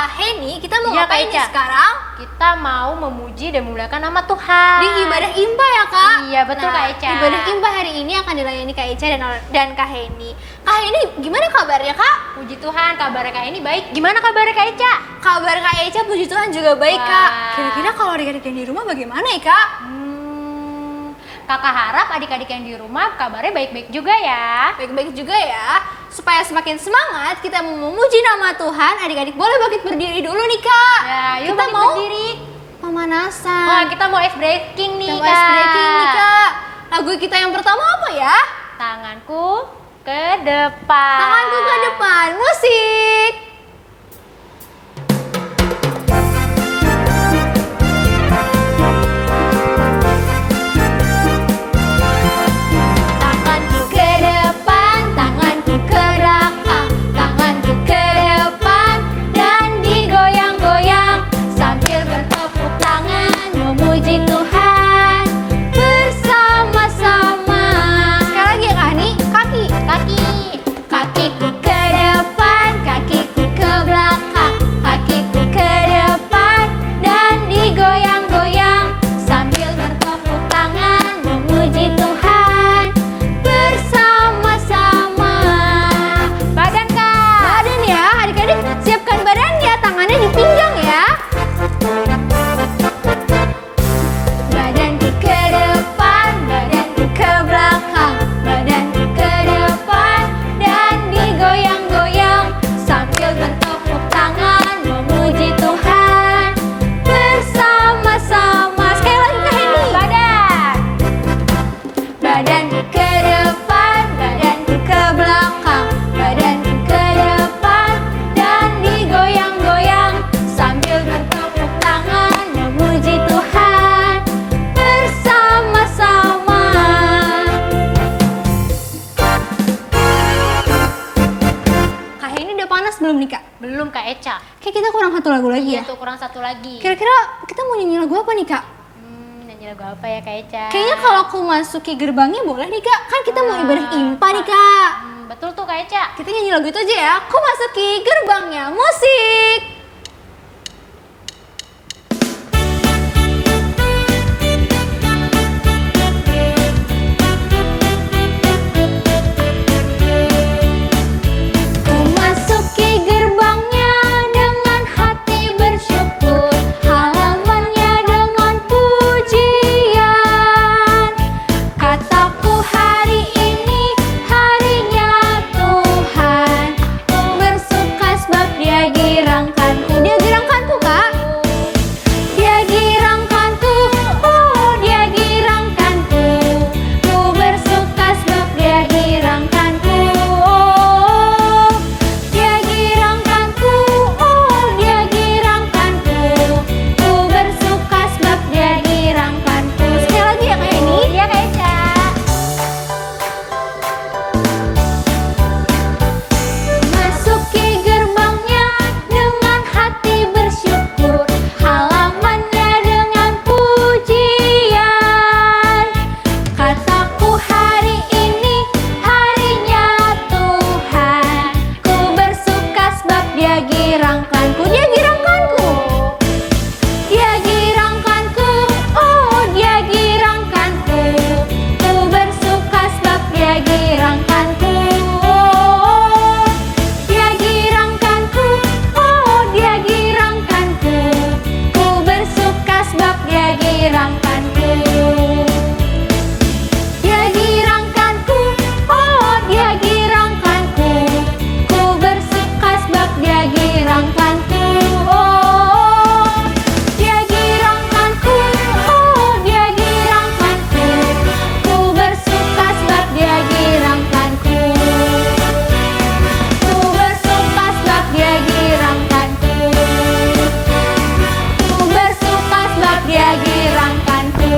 Kak Heni, kita mau Iya, ngapain Kak nih Eca. sekarang? Kita mau memuji dan memuliakan nama Tuhan. Di ibadah impa ya Kak? Iya, betul, Kak Eca. Ibadah impa hari ini akan dilayani Kak Eca dan Kak Heni. Kak Heni, gimana kabarnya Kak? Puji Tuhan, kabar Kak ini baik. Gimana kabar Kak Eca? Kabar Kak Eca puji Tuhan juga baik Wah. Kak. Kira-kira kalau adik-adik yang di rumah bagaimana ya Kak? Kakak harap adik-adik yang di rumah kabarnya baik-baik juga ya. Baik-baik juga ya. Supaya semakin semangat kita mau memuji nama Tuhan, adik-adik boleh bangkit berdiri dulu nih Kak. Ya, yuk kita bangkit mau berdiri. pemanasan. Wah, kita mau ice breaking nih, Kita mau Kak. ice breaking nih Kak. Lagu kita yang pertama apa ya? Tanganku ke depan. Tanganku ke depan, musik. Tanganku ke depan, tanganku ke belakang, tanganku ke depan dan digoyang-goyang sambil bertepuk tangan memuji Tuhan bersama-sama. Sekali lagi ya Kak Hani, kaki. Kakiku ke depan, kakiku ke belakang, kakiku ke depan dan digoyang-goyang sambil bertepuk tangan memuji Tuhan bersama-sama. Badan, Kak. Badan ya, adik-adik siapkan badannya, tangannya di pinggang ya. Badanku ke depan, badanku ke belakang, badanku ke depan dan digoyang-goyang sambil bertepuk tangan memuji Tuhan bersama-sama. Sekali lagi Kak Heni. Badanku ke depan, badanku ke belakang, badanku ke depan dan digoyang-goyang sambil bertepuk tangan memuji Tuhan bersama-sama. Kak Heni udah panas belum nih Kak? Belum Kak Eca. Kayak kita kurang satu lagu lagi ya? Iya tuh, kurang satu lagi. Kira-kira kita mau nyanyi lagu apa nih Kak? Nyanyi lagu apa ya Kak Eca? Kayaknya kalau aku masuki gerbangnya boleh nih Kak. Kan kita mau ibadah impa nih Kak. Betul tuh Kak Eca. Kita nyanyi lagu itu aja ya. Aku masuki gerbangnya, musik. Ku masuki gerbangnya dengan hati bersyukur, halamannya dengan pujian. Kataku hari ini harinya Tuhan, ku bersuka sebab Dia girangkanku. Dia girangkanku Kak. Dia girangkanku, oh Dia girangkanku. Ku bersuka sebab Dia girangkanku. Oh, Dia girangkanku, oh Dia girangkanku. Ku bersuka sebab Dia girangkanku. Sekali lagi ya Kak Heni. Iya Kak Eca. Masuki gerbangnya dengan hati bersyukur, halamannya dengan pujian. Kataku hari ini harinya Tuhan, ku bersuka sebab Dia girangkanku. Dia girangkanku. Dia girangkanku, oh Dia girangkanku. Ku bersuka sebab Dia girangkanku. Oh, Dia girangkanku, oh Dia girangkanku. Ku bersuka sebab Dia girangkanku. Dia girangkanku, oh Dia girangkanku. Ku bersuka sebab Dia girangkanku. Oh, Dia girangkanku, oh Dia girangkanku. Ku bersuka sebab Dia girangkanku. Ku bersuka sebab Dia girangkanku. Ku bersuka sebab Dia girangkanku.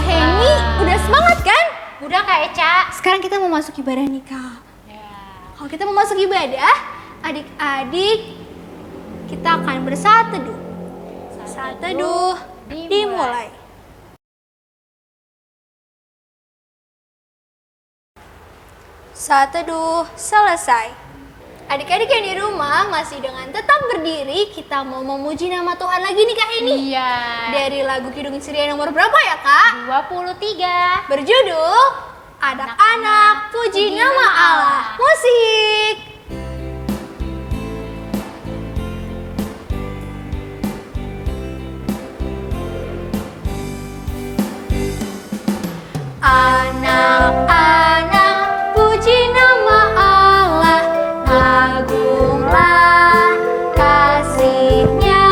Heni, udah semangat kan? Udah Kak Eca. Sekarang kita mau masuk ibadah nih Kak. Ya. Kalau kita mau masuk ibadah, adik-adik kita akan bersaat teduh. Saat teduh dimulai. Saat teduh selesai. Adik-adik yang di rumah masih dengan tetap berdiri, kita mau memuji nama Tuhan lagi nih Kak Heni. Iya. Dari lagu Kidung Ceria nomor berapa ya Kak? 23. Berjudul Anak-anak Puji Nama Allah. Musik. Anak-anak puji nama Allah, agunglah kasih-Nya.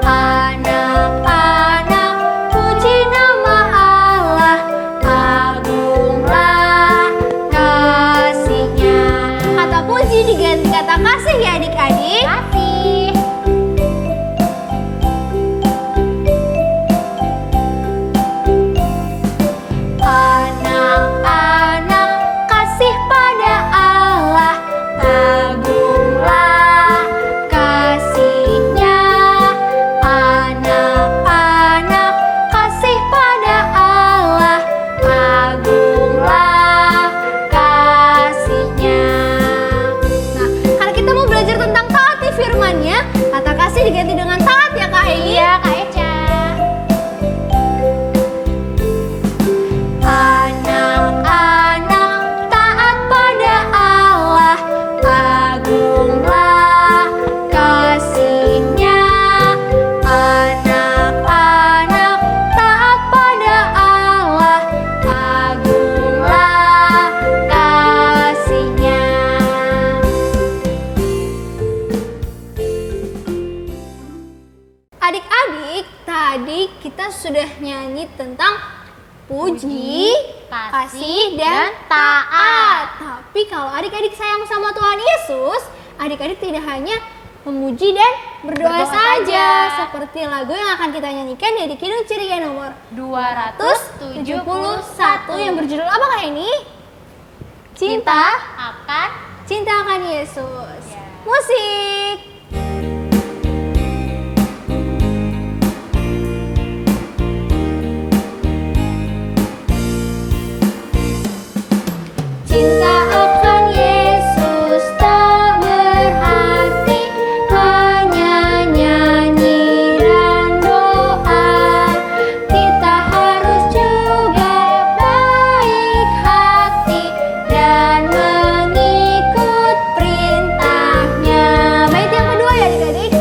Anak-anak puji nama Allah, agunglah kasih-Nya. Kata puji diganti kata kasih ya adik-adik. Kasih. Anak-anak kasih pada Allah, agunglah kasih-Nya. Anak-anak kasih pada Allah, agunglah kasih-Nya. Nah, karena kita mau belajar tentang taati firman-Nya, kata kasih diganti dengan taat ya Kak Heni. Iya, Kak Eca. Anak-anak taat pada Allah, agunglah kasih-Nya. Anak-anak taat pada Allah, agunglah kasih-Nya. Adik-adik, tadi kita sudah nyanyi tentang puji, kasih, dan taat. Tapi kalau adik-adik sayang sama Tuhan Yesus, adik-adik tidak hanya memuji dan berdoa saja. Seperti lagu yang akan kita nyanyikan dari Kidung Ceria nomor 271 yang berjudul apa Kak ini? Cinta Akan Yesus. Ya. Musik. Cinta akan Yesus tak berarti hanya nyanyi dan doa. Kita harus juga baik hati dan mengikut perintah-Nya. Bait yang kedua ya adik-adik.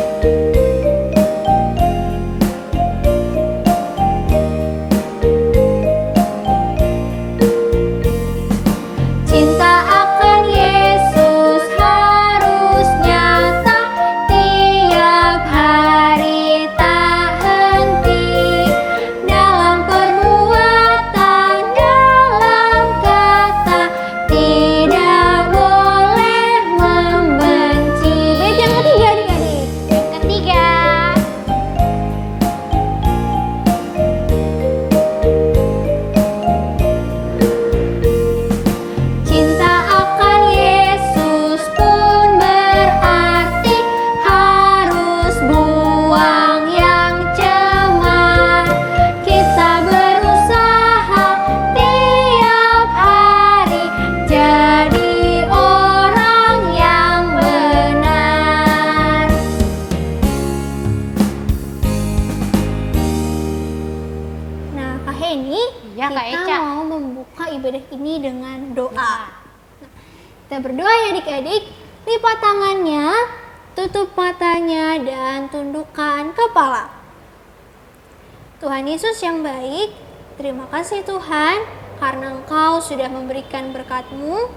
Cinta akan Yesus harus nyata tiap hari, tak henti dalam perbuatan, dalam kata, tidak boleh membenci. Bait yang ketiga adik-adik. ketiga. Cinta akan Yesus pun berarti harus buang yang cemar. Kita berusaha tiap hari jadi orang yang benar. Nah, Kak Heni, Iya, Kak kita Eca. mau membuka ibadah ini dengan doa. Kita berdoa ya adik-adik, lipat tangannya, tutup matanya, dan tundukkan kepala. Tuhan Yesus yang baik, terima kasih Tuhan karena Engkau sudah memberikan berkat-Mu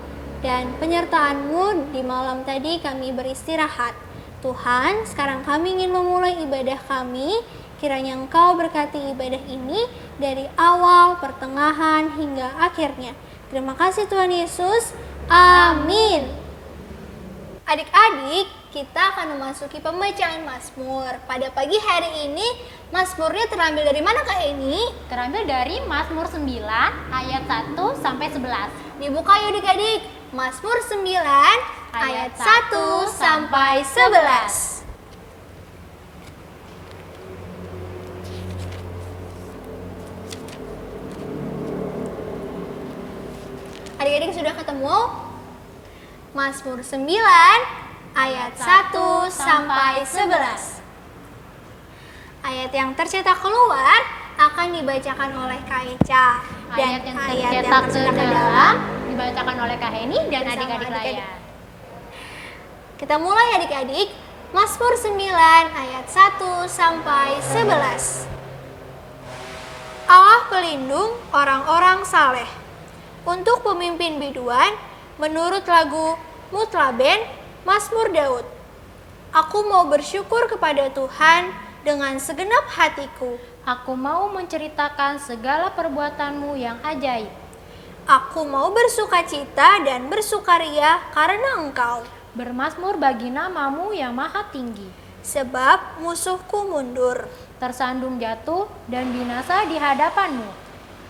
dan penyertaan-Mu di malam tadi kami beristirahat. Tuhan, sekarang kami ingin memulai ibadah kami, kiranya Engkau berkati ibadah ini dari awal, pertengahan, hingga akhirnya. Terima kasih Tuhan Yesus. Amin. Adik-adik, kita akan memasuki pembacaan Mazmur. Pada pagi hari ini, Mazmurnya terambil dari mana Kak Eni? Terambil dari Mazmur 9 ayat 1 sampai 11. Dibuka yuk adik-adik. Mazmur 9 ayat 1 sampai 11. Adik-adik sudah ketemu? Mazmur 9 ayat 1 sampai 11. Ayat yang tercetak keluar akan dibacakan oleh Kak Eca. Ayat yang tercetak ke dalam dibacakan oleh Kak Heni dan adik-adik lain. Kita mulai adik-adik. Mazmur 9 ayat 1 sampai 11. Allah pelindung orang-orang saleh. Untuk pemimpin biduan, menurut lagu Mutlaben, Mazmur Daud. Aku mau bersyukur kepada Tuhan dengan segenap hatiku. Aku mau menceritakan segala perbuatanmu yang ajaib. Aku mau bersukacita dan bersukaria karena Engkau. Bermazmur bagi namamu yang maha tinggi. Sebab musuhku mundur. Tersandung jatuh dan binasa di hadapanmu.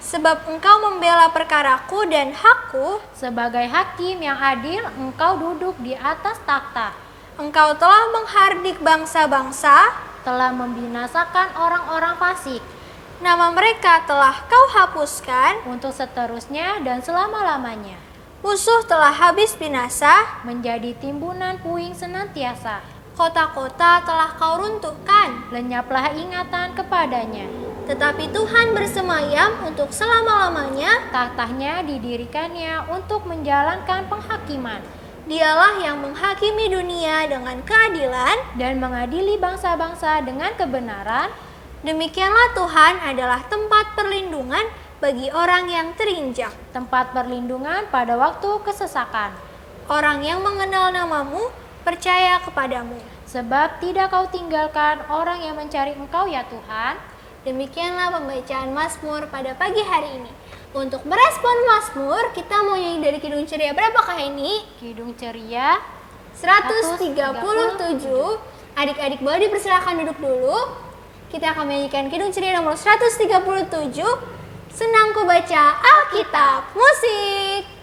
Sebab Engkau membela perkaraku dan hakku. Sebagai hakim yang adil, Engkau duduk di atas takhta. Engkau telah menghardik bangsa-bangsa. Telah membinasakan orang-orang fasik. Nama mereka telah Kau hapuskan. Untuk seterusnya dan selama-lamanya. Musuh telah habis binasa. Menjadi timbunan puing senantiasa. Kota-kota telah Kau runtuhkan. Lenyaplah ingatan kepadanya. Tetapi Tuhan bersemayam untuk selama-lamanya. Tahtanya didirikannya untuk menjalankan penghakiman. Dialah yang menghakimi dunia dengan keadilan. Dan mengadili bangsa-bangsa dengan kebenaran. Demikianlah Tuhan adalah tempat perlindungan bagi orang yang terinjak. Tempat perlindungan pada waktu kesesakan. Orang yang mengenal namamu percaya kepadamu. Sebab tidak Kau tinggalkan orang yang mencari Engkau ya Tuhan. Demikianlah pembacaan Mazmur pada pagi hari ini. Untuk merespon Mazmur, kita mau nyanyi dari Kidung Ceria berapa Kak Heni? Kidung Ceria 137. Adik-adik boleh dipersilakan duduk dulu. Kita akan menyanyikan Kidung Ceria nomor 137. Senang ku baca Alkitab. Musik.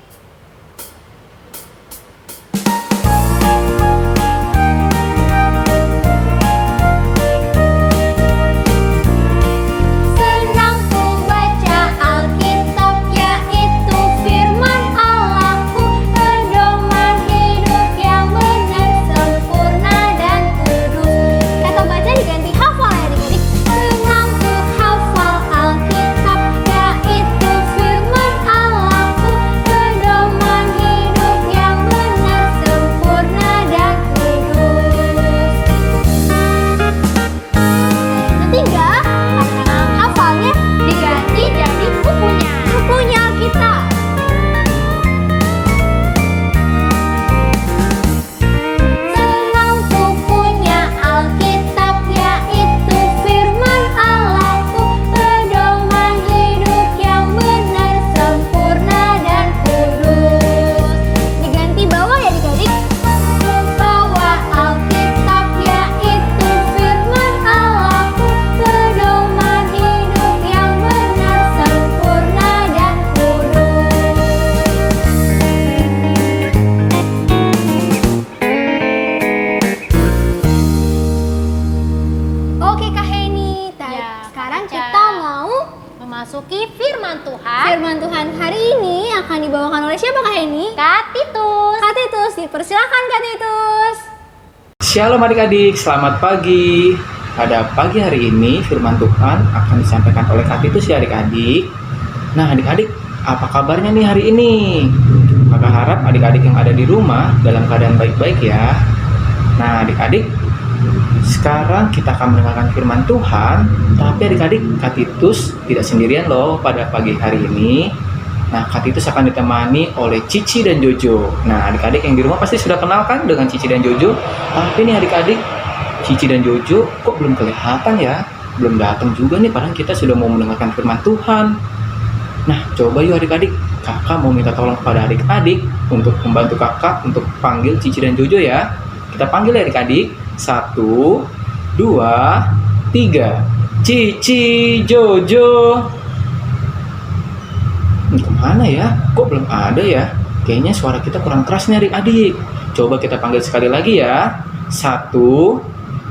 memasuki firman Tuhan. Firman Tuhan hari ini akan dibawakan oleh siapa Kak Heni? Kak Titus. Kak Titus, dipersilakan Kak Titus. Shalom adik-adik, selamat pagi. Pada pagi hari ini firman Tuhan akan disampaikan oleh Kak Titus ya adik-adik. Nah adik-adik, apa kabarnya nih hari ini? Kakak harap adik-adik yang ada di rumah dalam keadaan baik-baik ya. Nah adik-adik, sekarang kita akan mendengarkan firman Tuhan. Tapi adik-adik, Kak Titus tidak sendirian loh pada pagi hari ini. Nah Kak Titus akan ditemani oleh Cici dan Jojo. Nah adik-adik yang di rumah pasti sudah kenal kan dengan Cici dan Jojo. Tapi nih adik-adik, Cici dan Jojo kok belum kelihatan ya? Belum datang juga nih, padahal kita sudah mau mendengarkan firman Tuhan. Nah coba yuk adik-adik, kakak mau minta tolong kepada adik-adik untuk membantu kakak untuk panggil Cici dan Jojo ya. Kita panggil ya adik-adik. 1, 2, 3. Cici, Jojo. Ini kemana ya? Kok belum ada ya? Kayaknya suara kita kurang keras nih adik-adik. Coba kita panggil sekali lagi ya. 1,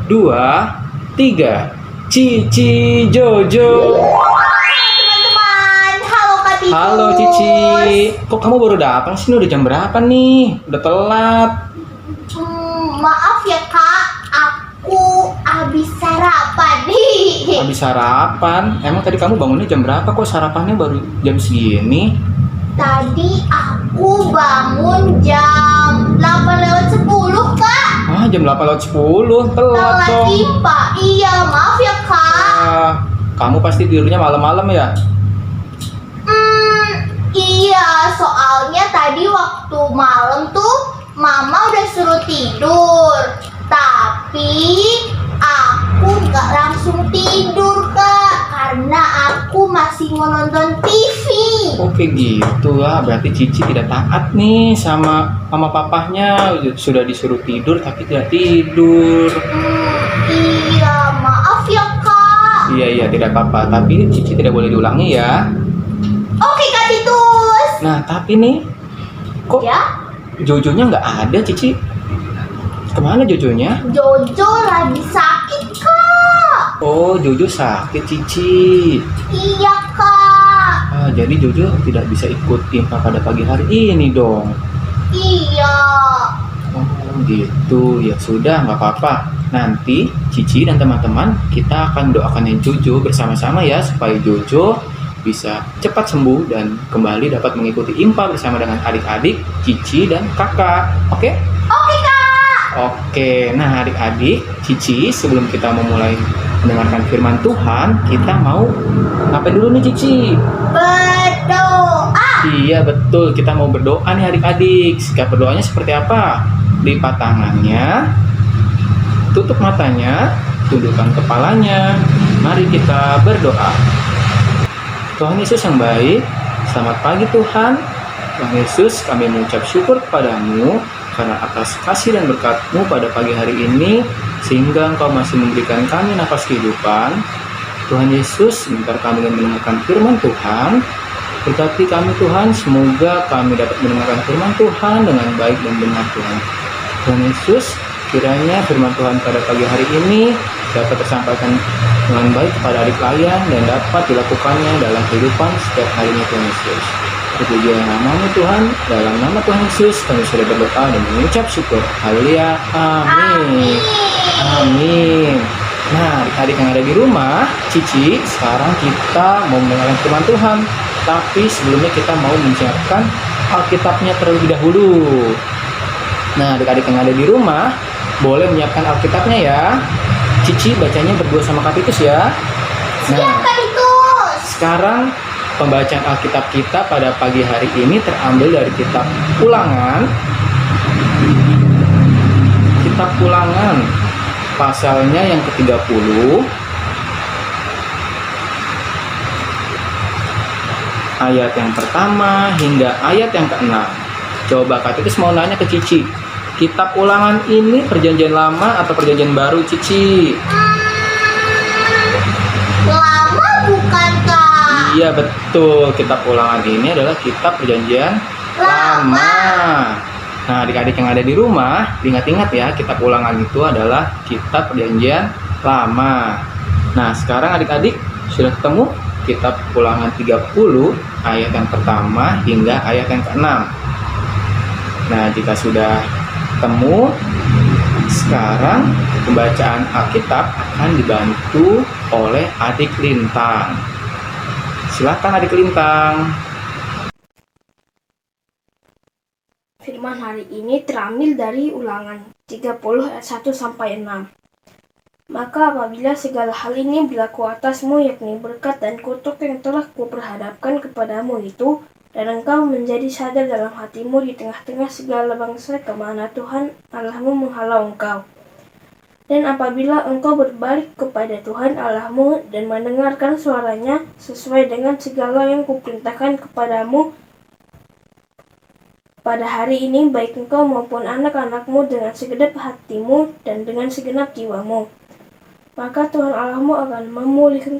2, 3. Cici, Jojo. Teman-teman, halo Kak Halo Cici, kok kamu baru datang sih? Udah jam berapa nih? Udah telat. Maaf ya kak, aku habis sarapan nih. Habis sarapan? Emang tadi kamu bangunnya jam berapa? Kok sarapannya baru jam segini? Tadi aku bangun jam 8:10 kak. Ah, jam 8:10, telat Telat dong. IPA. Iya, maaf ya kak. Ah, kamu pasti tidurnya malam-malam ya? Iya, soalnya tadi waktu malam tuh mama udah suruh tidur. Tapi aku nggak langsung tidur kak, karena aku masih mau nonton TV. Oke gitu ya, berarti Cici tidak taat nih sama mama papahnya. Sudah disuruh tidur tapi tidak tidur. Iya, maaf ya kak. Iya, tidak apa-apa. Tapi Cici tidak boleh diulangi ya. Oke kak Titus. Nah, tapi nih, kok Ya, Jojonya nggak ada, Cici? Kemana Jojonya? Jojo lagi sakit kak. Oh, Jojo sakit, Cici. Iya kak. Ah, jadi Jojo tidak bisa ikut IMPA pada pagi hari ini dong. Iya. Oh, gitu. Ya sudah, nggak apa-apa. Nanti Cici dan teman-teman kita akan doakan Jojo bersama-sama ya, supaya Jojo bisa cepat sembuh dan kembali dapat mengikuti IMPA bersama dengan adik-adik, Cici dan kakak. Oke? Oke kak. Oke. Nah, adik-adik, Cici, sebelum kita memulai mendengarkan firman Tuhan, kita mau ngapain dulu nih, Cici? Berdoa. Iya, betul. Kita mau berdoa nih adik-adik. Sikap berdoanya seperti apa? Lipat tangannya, tutup matanya, tundukkan kepalanya. Mari kita berdoa. Tuhan Yesus yang baik, selamat pagi Tuhan. Tuhan Yesus, kami mengucap syukur kepadamu karena atas kasih dan berkat-Mu pada pagi hari ini, sehingga Engkau masih memberikan kami nafas kehidupan. Tuhan Yesus, sebentar kami ingin mendengarkan firman Tuhan. Berkati kami Tuhan, semoga kami dapat mendengarkan firman Tuhan dengan baik dan benar Tuhan. Tuhan Yesus, kiranya firman Tuhan pada pagi hari ini dapat tersampaikan dengan baik kepada adik layan dan dapat dilakukannya dalam kehidupan setiap harinya Tuhan Yesus. Terpujilah nama-Mu Tuhan, dalam nama Tuhan Yesus kami sudah berdoa dan mengucap syukur. Haleluya, amin. Amin. Nah, adik-adik yang ada di rumah, Cici, sekarang kita mau mendengarkan firman Tuhan. Tapi sebelumnya kita mau menyiapkan Alkitabnya terlebih dahulu. Nah, adik-adik yang ada di rumah, boleh menyiapkan Alkitabnya ya. Cici bacanya berdua sama Kak Titus ya. Siap Nah, kak Titus. sekarang pembacaan Alkitab kita pada pagi hari ini terambil dari kitab Ulangan. Kitab Ulangan, pasalnya yang ke-30. Ayat yang pertama hingga ayat yang ke-6. Coba Kak Titus mau nanya ke Cici. Kitab Ulangan ini perjanjian lama atau perjanjian baru, Cici? Lama bukan kak? Iya betul, kitab Ulangan ini adalah kitab perjanjian lama. Nah, adik-adik yang ada di rumah, ingat-ingat ya, kitab Ulangan itu adalah kitab perjanjian lama. Nah, sekarang adik-adik sudah ketemu kitab Ulangan 30 ayat yang pertama hingga ayat yang ke-6. Nah, jika sudah ketemu, sekarang pembacaan Alkitab akan dibantu oleh adik Lintang. Silakan adik Lintang. Firman hari ini terambil dari Ulangan 30 ayat 1 sampai 6. Maka apabila segala hal ini berlaku atasmu, yakni berkat dan kutuk yang telah kuperhadapkan kepadamu itu, dan engkau menjadi sadar dalam hatimu di tengah-tengah segala bangsa kemana Tuhan Allahmu menghalau engkau. Dan apabila engkau berbalik kepada Tuhan Allahmu dan mendengarkan suaranya sesuai dengan segala yang kuperintahkan kepadamu pada hari ini, baik engkau maupun anak-anakmu dengan segenap hatimu dan dengan segenap jiwamu, maka Tuhan Allahmu akan memulihkan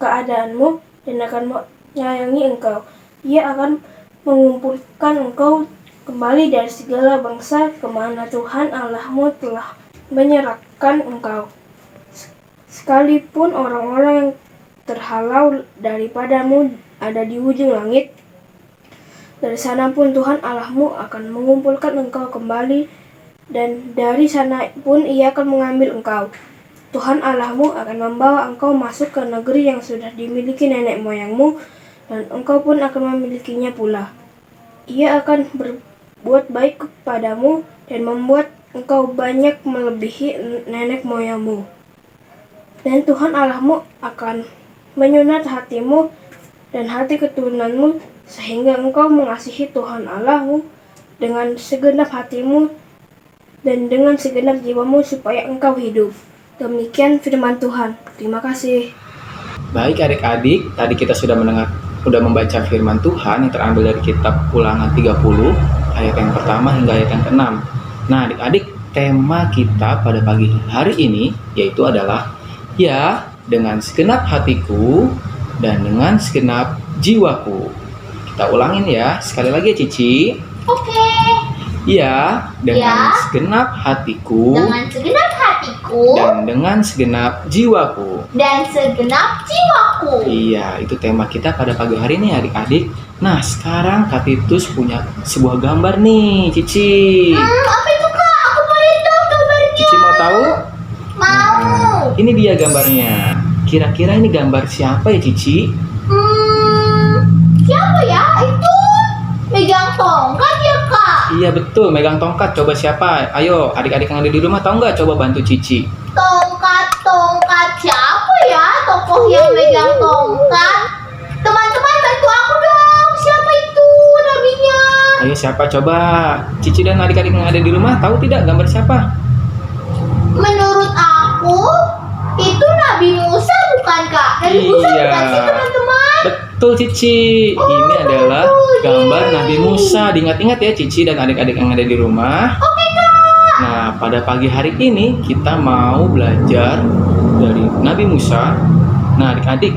keadaanmu dan akan menyayangi engkau. Ia akan mengumpulkan engkau kembali dari segala bangsa kemana Tuhan Allahmu telah menyerahkan engkau. Sekalipun orang-orang yang terhalau daripadamu ada di ujung langit. Dari sana pun Tuhan Allahmu akan mengumpulkan engkau kembali, dan dari sana pun Ia akan mengambil engkau. Tuhan Allahmu akan membawa engkau masuk ke negeri yang sudah dimiliki nenek moyangmu, dan engkau pun akan memilikinya pula. Ia akan berbuat baik kepadamu dan membuat engkau banyak melebihi nenek moyangmu. Dan Tuhan Allahmu akan menyunat hatimu dan hati keturunanmu, sehingga engkau mengasihi Tuhan Allahmu dengan segenap hatimu dan dengan segenap jiwamu supaya engkau hidup. Demikian firman Tuhan. Terima kasih. Baik adik-adik, tadi kita sudah membaca firman Tuhan yang terambil dari kitab Ulangan 30 ayat yang pertama hingga ayat yang ke-6. Nah adik-adik, tema kita pada pagi hari ini yaitu adalah ya dengan segenap hatiku dan dengan segenap jiwaku. Kita ulangin ya, sekali lagi ya Cici. Oke. Ya dengan segenap hatiku Dengan segenap hatiku dan dengan segenap jiwaku. dan segenap jiwaku. Iya, itu tema kita pada pagi hari ini adik-adik. Nah, sekarang Kak Titus punya sebuah gambar nih, Cici. Apa itu Kak? Aku mau lihat dong gambarnya. Cici mau tahu? Mau. Ini dia gambarnya. Kira-kira ini gambar siapa ya, Cici? Siapa ya? Itu megang tongkat ya Kak? Iya betul, megang tongkat. Coba siapa? Ayo, adik-adik yang ada di rumah tahu nggak? Coba bantu Cici. Tongkat siapa ya? Tokoh yang megang tongkat. Teman-teman bantu aku dong. Siapa itu nabinya? Ayo siapa? Coba. Cici dan adik-adik yang ada di rumah tahu tidak gambar siapa? Menurut aku itu Nabi Musa bukan Kak? Nabi Musa Iya. bukan sih teman-teman? Betul Cici. Ini adalah gambar Nabi Musa. Diingat-ingat ya Cici dan adik-adik yang ada di rumah. Oke Kak. Nah, pada pagi hari ini kita mau belajar dari Nabi Musa. Nah, adik-adik,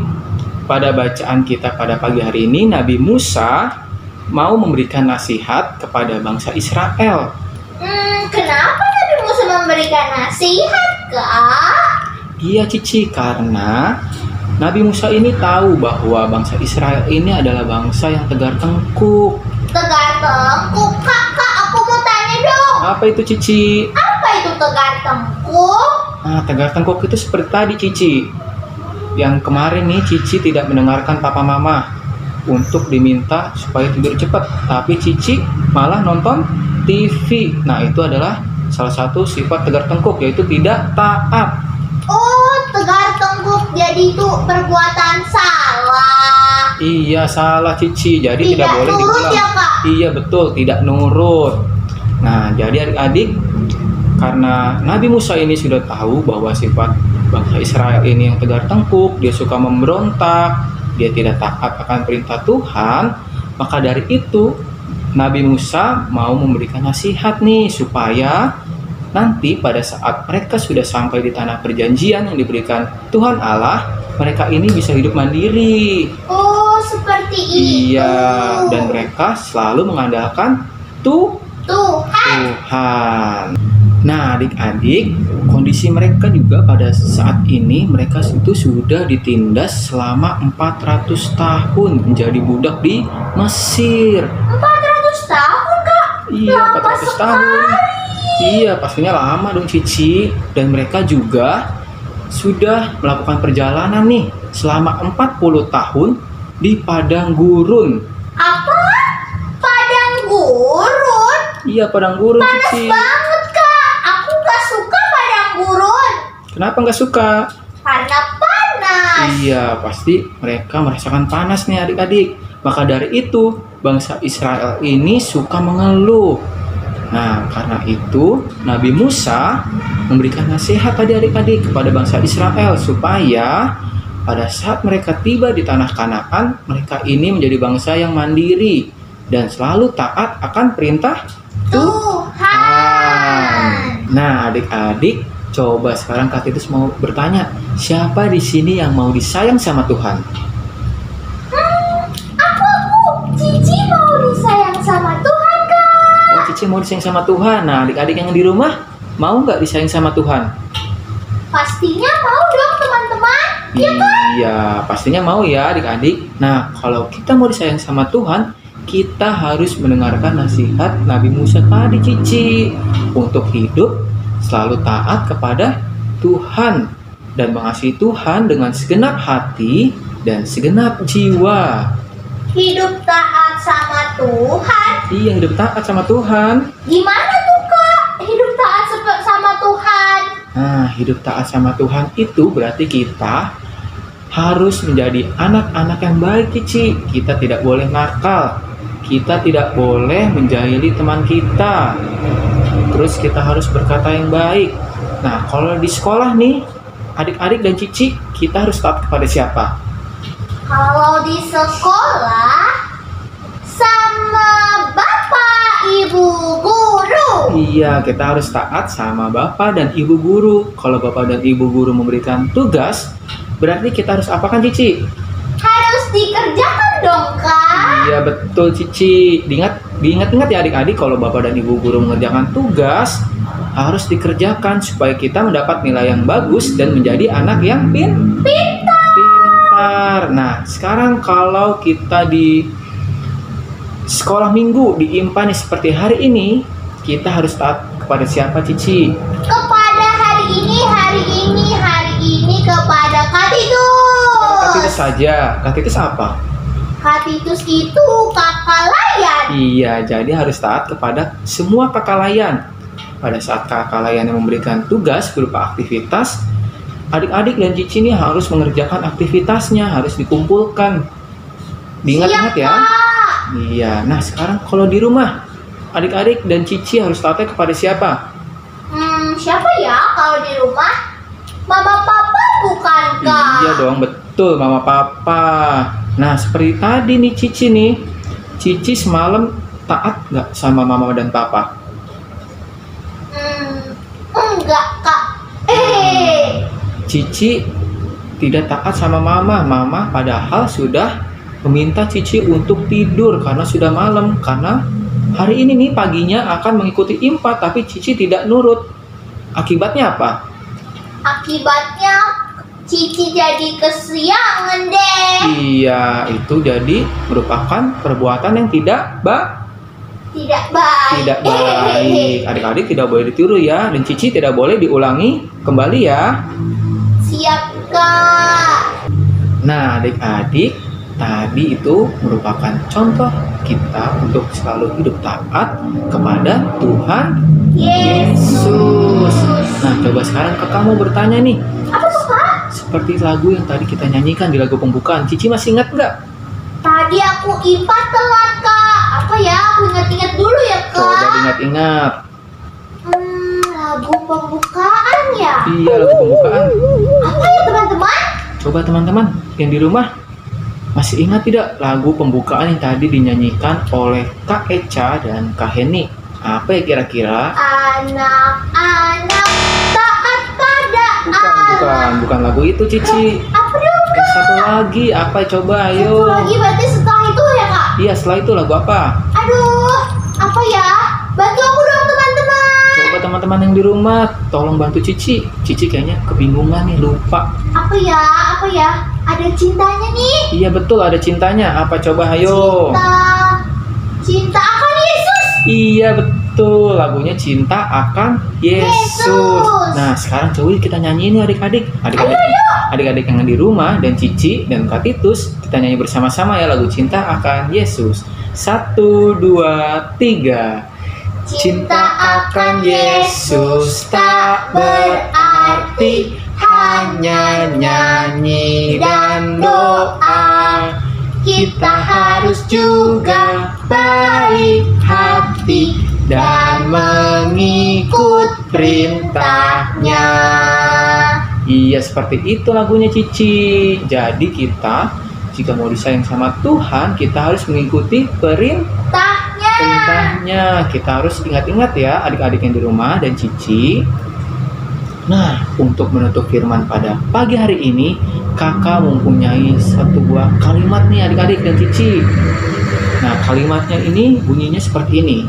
pada bacaan kita pada pagi hari ini, Nabi Musa mau memberikan nasihat kepada bangsa Israel. Kenapa Nabi Musa memberikan nasihat Kak? Iya Cici, karena Nabi Musa ini tahu bahwa bangsa Israel ini adalah bangsa yang tegar tengkuk. Tegar tengkuk Kak, aku mau tanya dong. Apa itu Cici? Apa itu tegar tengkuk? Nah, tegar tengkuk itu seperti tadi Cici. Yang kemarin nih Cici tidak mendengarkan papa mama untuk diminta supaya tidur cepat, tapi Cici malah nonton TV. Nah, itu adalah salah satu sifat tegar tengkuk, yaitu tidak taat. Oh, tegar tengkuk jadi itu perbuatan salah. Iya, salah Cici. Jadi tidak boleh nurut diulang. ya Kak? Iya, betul, tidak nurut. Nah, jadi adik-adik, karena Nabi Musa ini sudah tahu bahwa sifat bangsa Israel ini yang tegar tengkuk, dia suka memberontak, dia tidak taat akan perintah Tuhan, maka dari itu Nabi Musa mau memberikan nasihat nih supaya nanti pada saat mereka sudah sampai di tanah perjanjian yang diberikan Tuhan Allah, mereka ini bisa hidup mandiri. Oh, seperti itu. Iya, dan mereka selalu mengandalkan Tuhan. Nah, adik-adik, kondisi mereka juga pada saat ini mereka itu sudah ditindas selama 400 tahun menjadi budak di Mesir. 400 tahun Kak? Iya, Lama 400 tahun. Iya, pastinya lama dong Cici. Dan mereka juga sudah melakukan perjalanan nih selama 40 tahun di padang gurun. Apa? Padang gurun? Iya, padang gurun Panas Cici. banget Kak. Aku gak suka padang gurun. Kenapa nggak suka? Karena panas. Iya, pasti mereka merasakan panas nih adik-adik. Maka dari itu, bangsa Israel ini suka mengeluh. Nah, karena itu Nabi Musa memberikan nasihat tadi adik-adik kepada bangsa Israel supaya pada saat mereka tiba di tanah Kanaan, mereka ini menjadi bangsa yang mandiri dan selalu taat akan perintah Tuhan. Nah, adik-adik, coba sekarang Kak Titus mau bertanya, siapa di sini yang mau disayang sama Tuhan? Aku. Cici mau disayang sama Tuhan Kak. Oh, Cici mau disayang sama Tuhan. Nah, adik-adik yang di rumah mau nggak disayang sama Tuhan? Pastinya mau dong teman-teman. Iya, pastinya mau ya adik-adik. Nah, kalau kita mau disayang sama Tuhan, kita harus mendengarkan nasihat Nabi Musa tadi, Cici, untuk hidup selalu taat kepada Tuhan dan mengasihi Tuhan dengan segenap hati dan segenap jiwa. Hidup taat sama Tuhan. Iya, hidup taat sama Tuhan. Gimana tuh Kak? Hidup taat sama Tuhan. Nah, hidup taat sama Tuhan itu berarti kita harus menjadi anak-anak yang baik, Cici. Kita tidak boleh nakal. Kita tidak boleh menjahili teman kita. Terus kita harus berkata yang baik. Nah, kalau di sekolah nih, adik-adik dan Cici, kita harus taat kepada siapa? Kalau di sekolah sama Bapak Ibu guru. Iya, kita harus taat sama Bapak dan Ibu guru. Kalau Bapak dan Ibu guru memberikan tugas, berarti kita harus apakan, Cici? Harus dikerjakan dong Kak. Iya, betul, Cici. Diingat-ingat ya adik-adik, kalau Bapak dan Ibu guru mengerjakan tugas, harus dikerjakan supaya kita mendapat nilai yang bagus dan menjadi anak yang pintar. Nah, sekarang kalau kita di sekolah minggu di IMPA nih seperti hari ini, kita harus taat kepada siapa, Cici? Kepada hari ini kepada Kak Titus. Kak Titus saja. Kak Titus apa? Kak Titus itu kakak layan. Iya, jadi harus taat kepada semua kakak layan. Pada saat kakak layan yang memberikan tugas berupa aktivitas, adik-adik dan Cici ini harus mengerjakan aktivitasnya, harus dikumpulkan. Diingat-ingat ya. Kak. Iya, nah sekarang kalau di rumah, adik-adik dan Cici harus taat kepada siapa? Siapa ya kalau di rumah? Mama Papa bukan Kak? Iya dong, betul, Mama Papa. Nah, seperti tadi nih Cici nih. Cici semalam taat nggak sama Mama dan Papa? Enggak Kak. Cici tidak taat sama Mama padahal sudah meminta Cici untuk tidur karena sudah malam. Karena hari ini nih paginya akan mengikuti IMPA tapi Cici tidak nurut. Akibatnya apa? Akibatnya Cici jadi kesiangan deh. Iya, itu jadi merupakan perbuatan yang tidak Tidak baik. Tidak baik. Adik-adik tidak boleh ditiru ya, dan Cici tidak boleh diulangi kembali ya. Siap Kak. Nah, adik-adik, tadi itu merupakan contoh kita untuk selalu hidup taat kepada Tuhan Yesus. Nah, coba sekarang Kakak mau bertanya nih. Apa tuh Kak? Seperti lagu yang tadi kita nyanyikan di lagu pembukaan, Cici masih ingat nggak? Tadi aku IPA telat Kak. Apa ya? Aku ingat-ingat dulu ya Kak. Coba diingat-ingat. Lagu pembukaan ya? Iya, lagu pembukaan. Apa ya teman-teman? Coba teman-teman yang di rumah masih ingat tidak lagu pembukaan yang tadi dinyanyikan oleh Kak Eca dan Kak Heni? Apa ya kira-kira? Anak-anak taat pada Bukan lagu itu, Cici. Apa dong Kak? Satu lagi, apa coba Satu ayo? lagi berarti setelah itu ya Kak? Iya, setelah itu lagu apa? Aduh, apa ya? Bantu aku dong teman-teman. Coba teman-teman yang di rumah, tolong bantu Cici. Cici kayaknya kebingungan nih, lupa. Apa ya? Apa ya? Ada cintanya nih. Iya betul, ada cintanya. Apa coba ayo? Cinta akan Yesus. Iya betul, lagunya Cinta Akan Yesus. Yesus. Nah, sekarang coba kita nyanyiin nih adik-adik. Adik-adik yang di rumah dan Cici dan Kak Titus, kita nyanyi bersama-sama ya lagu Cinta Akan Yesus. 1, 2, 3. Cinta akan Yesus tak berarti hanya nyanyi dan doa. Kita harus juga baik hati dan mengikut perintahnya. Iya, seperti itu lagunya Cici. Jadi kita jika mau disayang sama Tuhan, kita harus mengikuti perintahnya. Kita harus ingat-ingat ya adik-adik yang di rumah dan Cici. Nah, untuk menutup firman pada pagi hari ini, Kakak mempunyai satu buah kalimat nih adik-adik dan Cici. Nah, kalimatnya ini bunyinya seperti ini.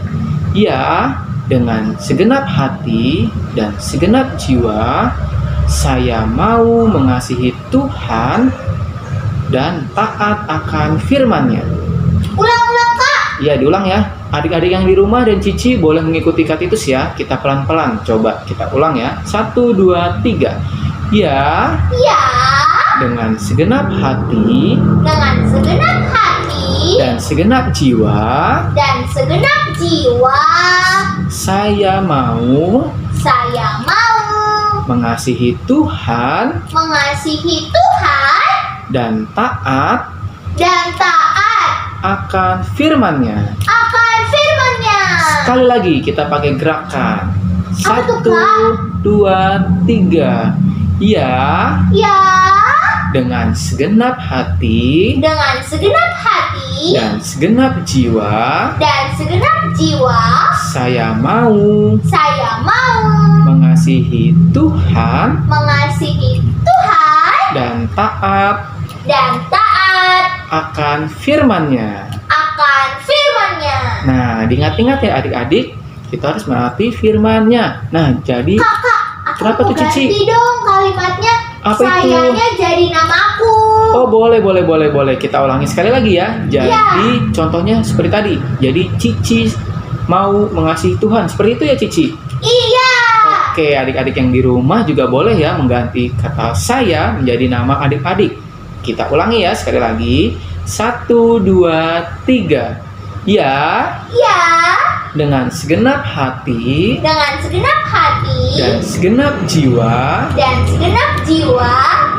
Ya, dengan segenap hati dan segenap jiwa, Saya mau mengasihi Tuhan dan taat akan firman-Nya. Ulang-ulang, Kak. Iya, diulang ya. Adik-adik yang di rumah dan Cici boleh mengikuti Katitus ya. Kita pelan-pelan. Coba kita ulang ya. 1, 2, 3. Ya, Ya, dengan segenap hati dengan segenap hati dan segenap jiwa, dan segenap jiwa, saya mau saya mau mengasihi Tuhan mengasihi Tuhan dan taat dan taat akan firman-Nya. akan firman-Nya. Sekali lagi kita pakai gerakan. Apa tuh, 1, 2, 3. Ya, Ya, dengan segenap hati dengan segenap hati dan segenap jiwa, dan segenap jiwa, saya mau saya mau mengasihi Tuhan mengasihi Tuhan dan taat dan taat akan firman-Nya. akan firman-Nya. Nah, diingat-ingat ya adik-adik, kita harus menaati firman-Nya. Nah, jadi Kakak, aku Kenapa mau tuh, Cici? ganti dong kalimatnya. Apa itu? Sayanya jadi namaku. oh boleh. Kita ulangi sekali lagi ya. Jadi contohnya seperti tadi. Jadi Cici mau mengasihi Tuhan. Seperti itu ya Cici. Iya. Oke, adik-adik yang di rumah juga boleh ya mengganti kata saya menjadi nama adik-adik. Kita ulangi ya sekali lagi. 1, 2, 3. Ya, Ya, dengan segenap hati dengan segenap hati dan segenap jiwa, dan segenap jiwa,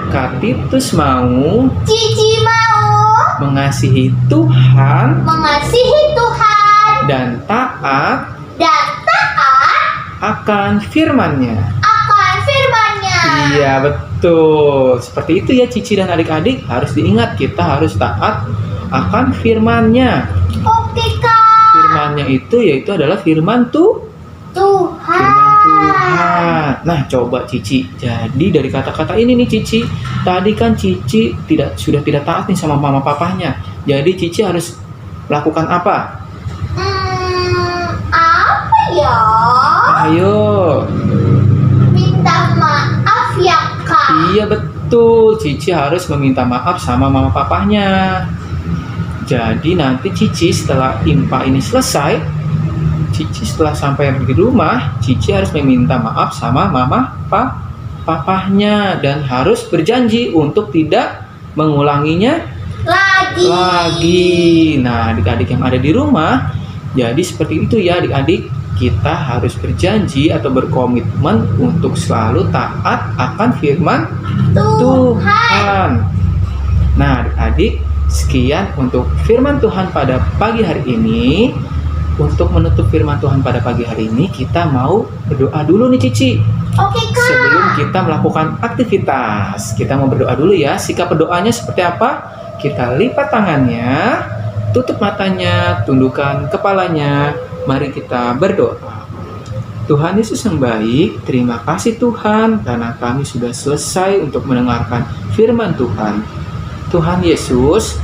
Katitus mau Cici mau mengasihi Tuhan mengasihi Tuhan dan taat dan taat akan firman-Nya. akan firman-Nya. Iya, betul. Seperti itu ya Cici dan adik-adik, harus diingat kita harus taat akan firman-Nya. Oke, Kak. Firman-Nya itu yaitu adalah firman Tuhan. firman Tuhan. Nah, coba Cici. Jadi dari kata-kata ini nih Cici, tadi kan Cici sudah tidak taat nih sama mama papahnya. Jadi Cici harus melakukan apa? Apa ya? Ayo. Minta maaf ya, Kak. Iya betul, Cici harus meminta maaf sama mama papahnya. Jadi nanti Cici setelah IMPA ini selesai, Cici setelah sampai di rumah, Cici harus meminta maaf sama mama papahnya dan harus berjanji untuk tidak mengulanginya lagi. Nah, adik-adik yang ada di rumah, jadi seperti itu ya adik-adik. Kita harus berjanji atau berkomitmen untuk selalu taat akan firman Tuhan. Nah, adik-adik, sekian untuk firman Tuhan pada pagi hari ini. Untuk menutup firman Tuhan pada pagi hari ini, kita mau berdoa dulu nih Cici. Oke, Kak. Sebelum kita melakukan aktivitas, kita mau berdoa dulu ya. Sikap berdoanya seperti apa? Kita lipat tangannya, tutup matanya, tundukkan kepalanya. Mari kita berdoa. Tuhan Yesus yang baik, terima kasih Tuhan karena kami sudah selesai untuk mendengarkan firman Tuhan. Tuhan Yesus,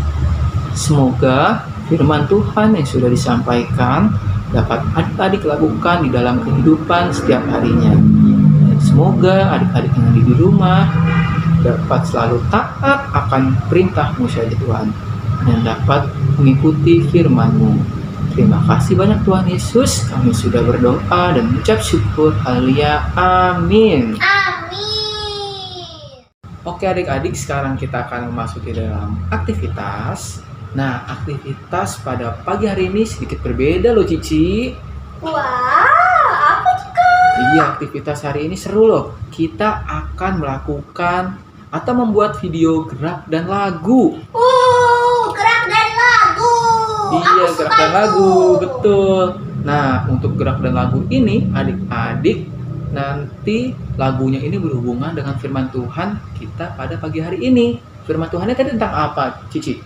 semoga firman Tuhan yang sudah disampaikan dapat adik-adik lakukan di dalam kehidupan setiap harinya. Dan semoga adik-adik yang ada di rumah dapat selalu taat akan perintah-Mu saja Tuhan, dan dapat mengikuti firman-Mu. Terima kasih banyak Tuhan Yesus, kami sudah berdoa dan mengucap syukur. Haleluya, amin. Amin. Oke adik-adik, sekarang kita akan memasuki dalam aktivitas. Nah, aktivitas pada pagi hari ini sedikit berbeda loh Cici. Wah, apa juga? Iya, aktivitas hari ini seru loh. Kita akan melakukan atau membuat video gerak dan lagu. Gerak dan lagu. Iya, Aku gerak suka dan lagu, tuh. betul. Nah, untuk gerak dan lagu ini, adik-adik, nanti lagunya ini berhubungan dengan firman Tuhan kita pada pagi hari ini. Firman Tuhannya tadi tentang apa, Cici?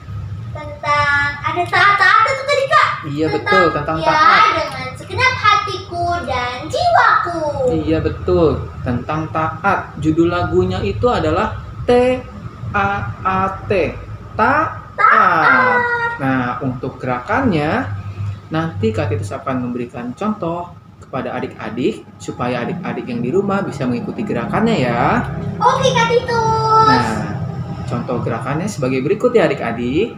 Tentang ada taat-taat itu tadi, Kak. Iya, betul, tentang ya, taat. dengan segenap hatiku dan jiwaku. Iya, betul, tentang taat. Judul lagunya itu adalah T-A-A-T, taat. Nah, untuk gerakannya nanti Kak Titus akan memberikan contoh kepada adik-adik supaya adik-adik yang di rumah bisa mengikuti gerakannya ya. Oke Kak Titus. Nah, contoh gerakannya sebagai berikut ya adik-adik.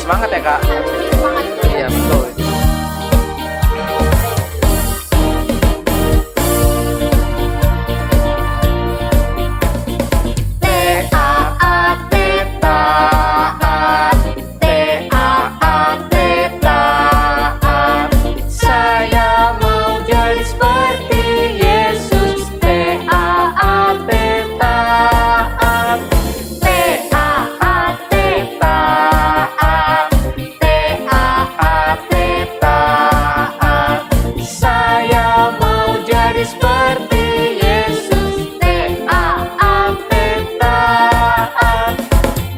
Semangat ya Kak? Iya betul. Saya mau jadi seperti Yesus. Taat, taat, saya mau jadi seperti Yesus. Taat, taat,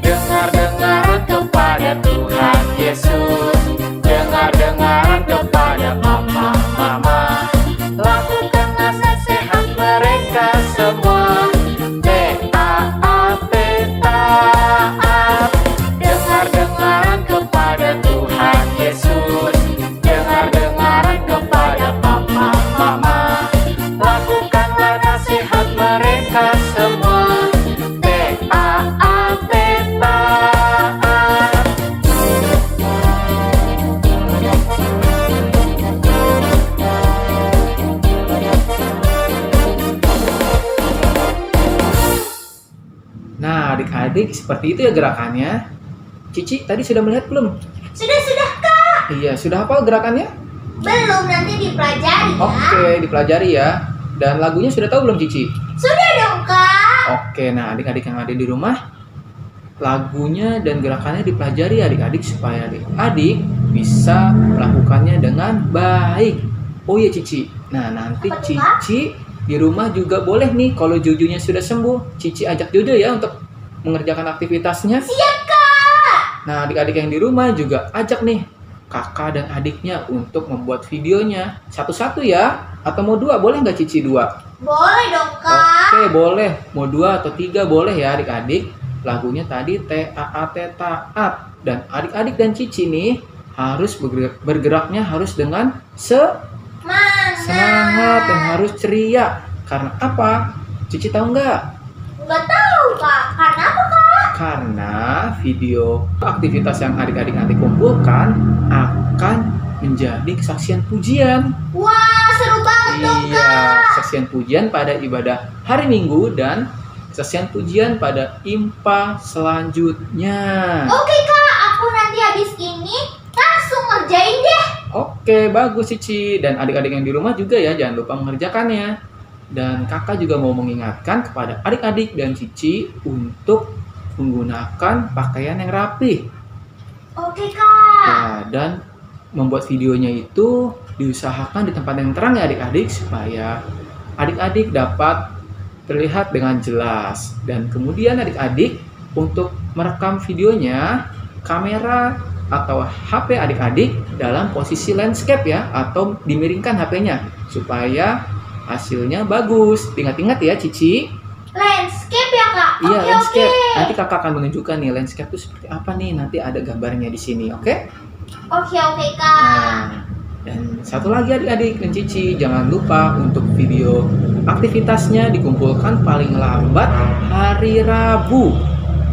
dengar-dengaran kepada Tuhan Yesus, dengar-dengaran kepada papa, mama, lakukanlah nasihat mereka semua. Taat, taat, dengar-dengaran kepada Tuhan Yesus, dengar-dengaran kepada papa, mama, lakukanlah nasihat mereka semua. Taat, taat. Nah, adik-adik seperti itu ya gerakannya. Cici tadi sudah melihat belum? Sudah Kak. Iya, sudah hafal gerakannya? Belum, nanti dipelajari ya. Oke, dipelajari ya. Dan lagunya sudah tahu belum Cici? Sudah dong Kak. Oke, nah adik-adik yang ada di rumah, lagunya dan gerakannya dipelajari adik-adik supaya adik-adik bisa melakukannya dengan baik. Oh iya Cici, nah nanti Apa tuh, Kak? Cici di rumah juga boleh nih kalau Jujunya sudah sembuh, Cici ajak Juju ya untuk mengerjakan aktivitasnya. Siap Kak. Nah adik-adik yang di rumah juga ajak nih kakak dan adiknya untuk membuat videonya satu-satu ya. Atau mau dua, boleh nggak Cici dua? Boleh dong Kak. Oke, boleh. Mau 2 atau 3 boleh ya adik-adik. Lagunya tadi Taat, taat. Dan adik-adik dan Cici nih harus bergeraknya harus dengan semangat dan harus ceria. Karena apa? Cici tahu nggak? Nggak tahu Kak. Karena apa Kak? Karena video aktivitas yang adik-adik nanti kumpulkan akan menjadi kesaksian pujian. Wah, seru banget dong Iya, Kak. kesaksian pujian pada ibadah hari Minggu dan kesaksian pujian pada IMPA selanjutnya. Oke Kak, aku nanti habis ini langsung ngerjain deh. Oke, bagus Cici. Dan adik-adik yang di rumah juga ya, jangan lupa mengerjakannya. Dan kakak juga mau mengingatkan kepada adik-adik dan Cici untuk menggunakan pakaian yang rapi. Oke Kak. Ya, dan membuat videonya itu diusahakan di tempat yang terang ya adik-adik supaya adik-adik dapat terlihat dengan jelas. Dan kemudian adik-adik untuk merekam videonya, kamera atau HP adik-adik dalam posisi landscape ya, atau dimiringkan HP-nya supaya hasilnya bagus. Ingat-ingat ya Cici. Landscape ya Kak? Iya, Oke, landscape. oke. Nanti kakak akan menunjukkan nih landscape itu seperti apa nih. Nanti ada gambarnya di sini, oke? Oke Kak. Nah, dan satu lagi adik-adik dan Cici, jangan lupa untuk video aktivitasnya dikumpulkan paling lambat hari Rabu.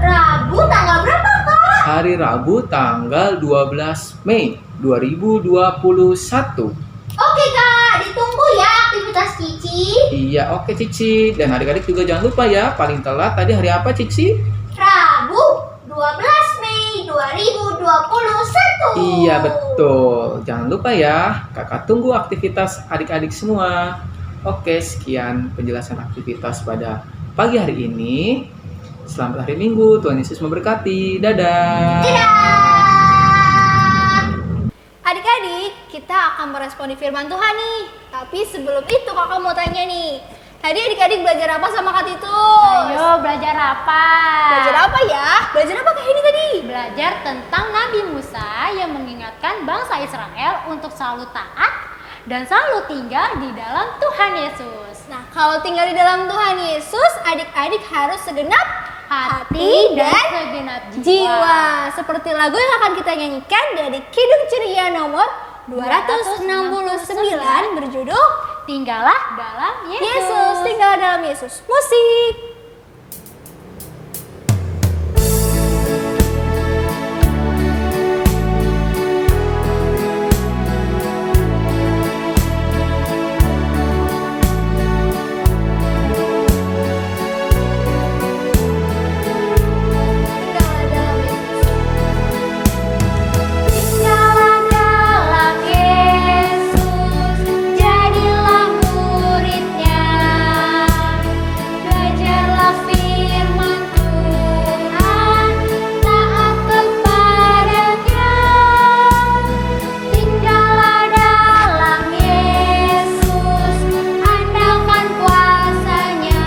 Rabu tanggal berapa Kak? Hari Rabu tanggal 12 Mei. 2021. Oke Kak, ditunggu ya aktivitas Cici. Iya, oke Cici. Dan adik-adik juga jangan lupa ya, paling telat tadi hari apa Cici? Rabu 12 Mei 2021. Iya, betul. Jangan lupa ya, kakak tunggu aktivitas adik-adik semua. Oke, sekian penjelasan aktivitas pada pagi hari ini. Selamat hari Minggu, Tuhan Yesus memberkati. Dadah. Adik-adik, kita akan meresponi firman Tuhan nih. Tapi sebelum itu kakak mau tanya nih. Tadi adik-adik belajar apa sama Kak Titus? Ayo belajar apa? Belajar apa ya? Belajar apa kayak ini tadi? Belajar tentang Nabi Musa yang mengingatkan bangsa Israel untuk selalu taat dan selalu tinggal di dalam Tuhan Yesus. Nah, kalau tinggal di dalam Tuhan Yesus, adik-adik harus segenap Hati dan segenap jiwa. Seperti lagu yang akan kita nyanyikan dari Kidung Ceria nomor 269 berjudul Tinggallah dalam Yesus, tinggal dalam Yesus. Musik. Tinggallah dalam Yesus, jadilah muridnya. Belajarlah firman Tuhan, taat kepadanya. Tinggallah dalam Yesus, andalkan kuasanya.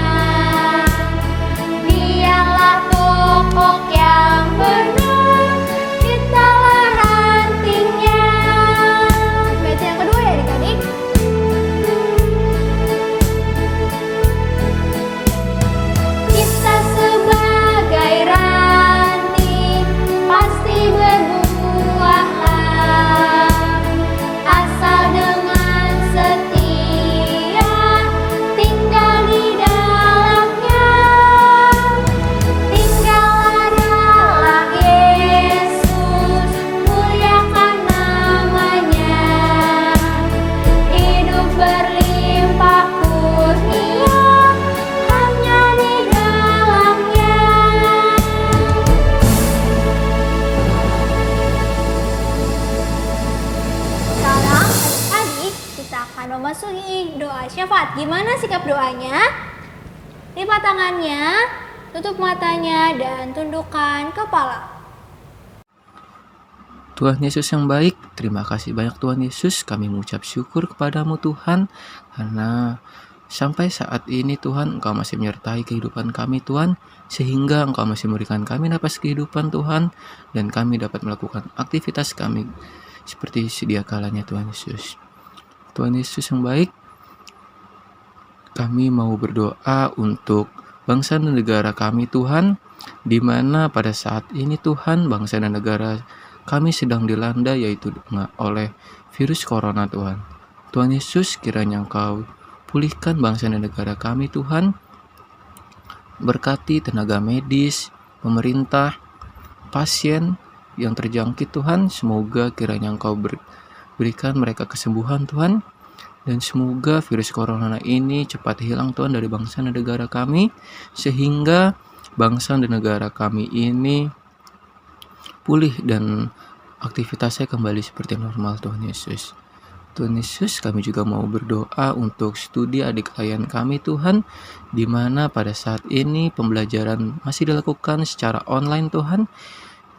Dialah pokok yang benar, kitalah rantingnya. Bait yang kedua ya adik-adik. Kita sebagai ranting pasti berbuahlah, asal dengan setia tinggal di dalamnya. Tinggallah dalam Yesus, muliakan namanya. Hidup berlimpah kurnia hanya di dalamnya. Sekarang adik-adik kita akan memasuki doa syafaat. Gimana sikap doanya? Lipat tangannya, tutup matanya, dan tundukkan kepala. Tuhan Yesus yang baik, terima kasih banyak Tuhan Yesus. Kami mengucap syukur kepadamu Tuhan, karena sampai saat ini Tuhan Engkau masih menyertai kehidupan kami Tuhan, sehingga Engkau masih memberikan kami napas kehidupan Tuhan, dan kami dapat melakukan aktivitas kami seperti sedia kalanya Tuhan Yesus. Tuhan Yesus yang baik, kami mau berdoa untuk bangsa dan negara kami Tuhan, di mana pada saat ini Tuhan bangsa dan negara kami sedang dilanda yaitu oleh virus corona Tuhan. Tuhan Yesus, kiranya Engkau pulihkan bangsa dan negara kami Tuhan. Berkati tenaga medis, pemerintah, pasien yang terjangkit Tuhan. Semoga kiranya Engkau berikan mereka kesembuhan Tuhan. Dan semoga virus corona ini cepat hilang Tuhan dari bangsa dan negara kami, sehingga bangsa dan negara kami ini pulih dan aktivitasnya kembali seperti normal Tuhan Yesus. Tuhan Yesus, kami juga mau berdoa untuk studi adik klien kami Tuhan, di mana pada saat ini pembelajaran masih dilakukan secara online Tuhan.